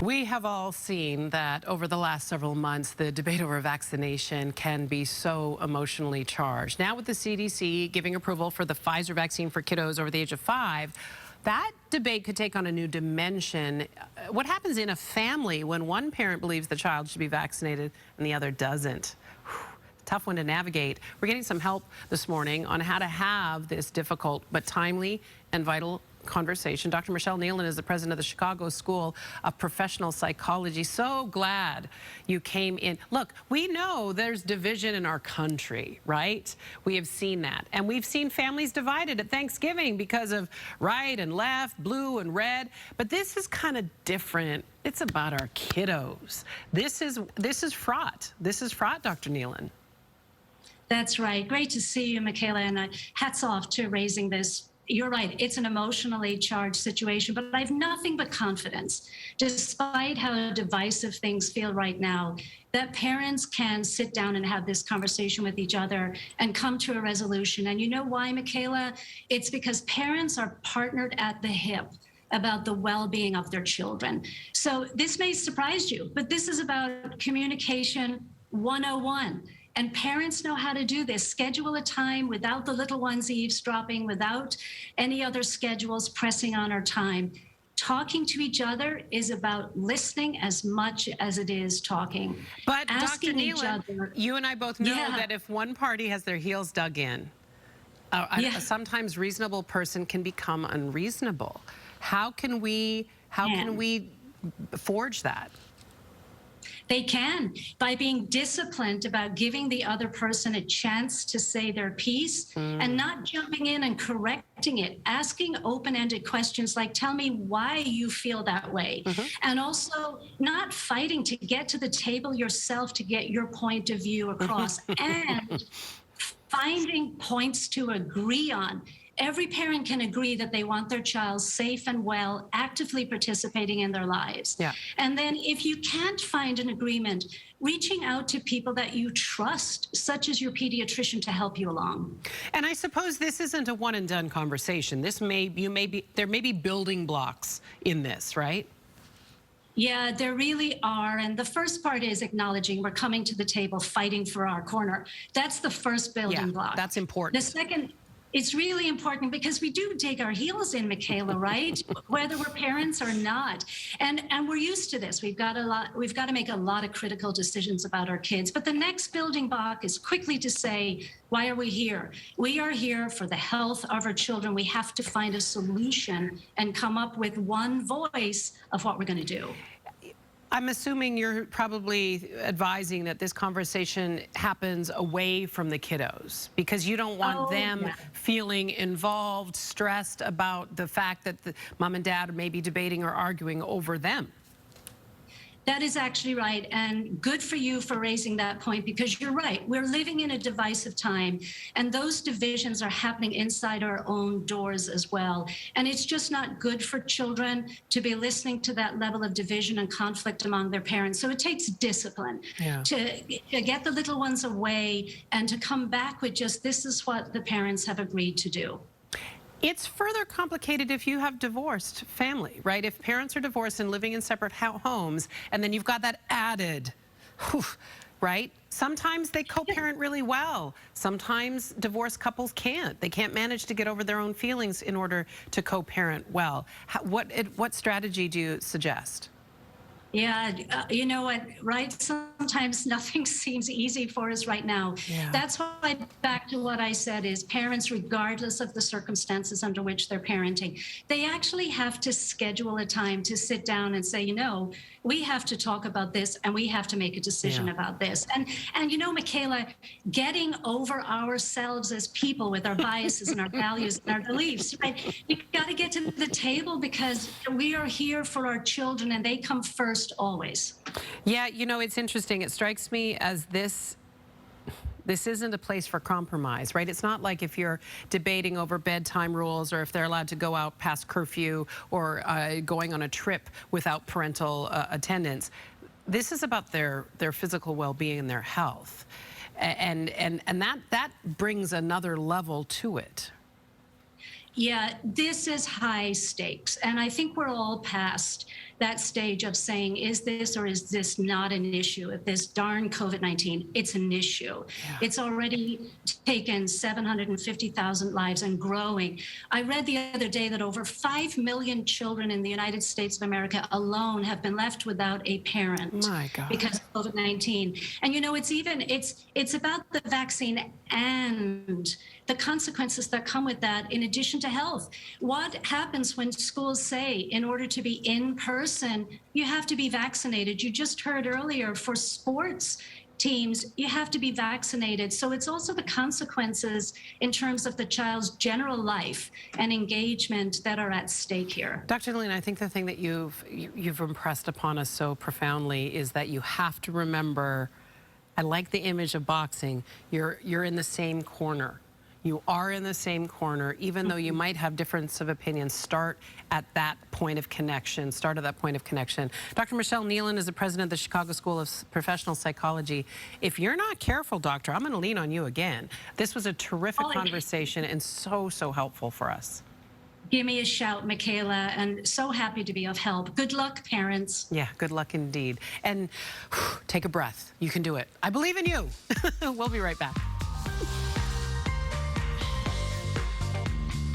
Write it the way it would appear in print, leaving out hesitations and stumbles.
We have all seen that over the last several months, the debate over vaccination can be so emotionally charged. Now with the CDC giving approval for the Pfizer vaccine for kiddos over the age of 5, that debate could take on a new dimension. What happens in a family when one parent believes the child should be vaccinated and the other doesn't? Tough one to navigate. We're getting some help this morning on how to have this difficult but timely and vital conversation. Dr. Michele Nealon is the president of the Chicago School of Professional Psychology. So glad you came in. Look, we know there's division in our country, right? We have seen that. And we've seen families divided at Thanksgiving because of right and left, blue and red. But this is kind of different. It's about our kiddos. This is fraught. This is fraught, Dr. Nealon. That's right. Great to see you, Michele, and hats off to raising this. You're right. It's an emotionally charged situation, but I have nothing but confidence, despite how divisive things feel right now, that parents can sit down and have this conversation with each other and come to a resolution. And you know why, Michele? It's because parents are partnered at the hip about the well-being of their children. So this may surprise you, but this is about communication 101. And parents know how to do this. Schedule a time without the little ones eavesdropping, without any other schedules pressing on our time. Talking to each other is about listening as much as it is talking. But Dr. Nealon, you and I both know that if one party has their heels dug in, a sometimes reasonable person can become unreasonable. How can we forge that? They can, by being disciplined about giving the other person a chance to say their piece and not jumping in and correcting it, asking open-ended questions like, tell me why you feel that way. And also not fighting to get to the table yourself to get your point of view across and finding points to agree on. Every parent can agree that they want their child safe and well, actively participating in their lives. And then if you can't find an agreement, reaching out to people that you trust, such as your pediatrician, to help you along. And I suppose this isn't a one and done conversation. There may be building blocks in this, right? Yeah, there really are. And the first part is acknowledging we're coming to the table, fighting for our corner. That's the first building block. That's important. The second, it's really important because we do dig our heels in, Michele, right? Whether we're parents or not. And we're used to this. We've got to make a lot of critical decisions about our kids. But the next building block is quickly to say, why are we here? We are here for the health of our children. We have to find a solution and come up with one voice of what we're going to do. I'm assuming you're probably advising that this conversation happens away from the kiddos because you don't want them feeling involved, stressed about the fact that the mom and dad may be debating or arguing over them. That is actually right, and good for you for raising that point, because you're right. We're living in a divisive time, and those divisions are happening inside our own doors as well. And it's just not good for children to be listening to that level of division and conflict among their parents. So it takes discipline to get the little ones away and to come back with just, this is what the parents have agreed to do. It's further complicated if you have divorced family, right? If parents are divorced and living in separate homes, and then you've got that added, right? Sometimes they co-parent really well. Sometimes divorced couples can't. They can't manage to get over their own feelings in order to co-parent well. What strategy do you suggest? Yeah, you know what, right? Sometimes nothing seems easy for us right now. That's why, back to what I said, is parents, regardless of the circumstances under which they're parenting, they actually have to schedule a time to sit down and say, you know, we have to talk about this and we have to make a decision about this. And you know, Michele, getting over ourselves as people with our biases and our values and our beliefs, right? We got to get to the table because we are here for our children and they come first always. Yeah, you know, it's interesting. It strikes me as this isn't a place for compromise, right? It's not like if you're debating over bedtime rules or if they're allowed to go out past curfew or going on a trip without parental attendance. This is about their physical well-being and their health. And that brings another level to it. Yeah, this is high stakes. And I think we're all past that stage of saying, is this or is this not an issue? If this darn COVID-19, it's an issue. Yeah. It's already taken 750,000 lives and growing. I read the other day that over 5 million children in the United States of America alone have been left without a parent My God. because of COVID-19. And you know, it's about the vaccine and the consequences that come with that in addition to health. What happens when schools say, in order to be in person, you have to be vaccinated? You just heard earlier, for sports teams, you have to be vaccinated. So it's also the consequences in terms of the child's general life and engagement that are at stake here. Dr. Nealon, I think the thing that you've impressed upon us so profoundly is that you have to remember, I like the image of boxing, you're in the same corner. You are in the same corner, even though you might have difference of opinion. Start at that point of connection. Start at that point of connection. Dr. Michele Nealon is the president of the Chicago School of Professional Psychology. If you're not careful, doctor, I'm going to lean on you again. This was a terrific conversation and so helpful for us. Give me a shout, Michaela, and so happy to be of help. Good luck, parents. Yeah, good luck indeed. And take a breath. You can do it. I believe in you. We'll be right back.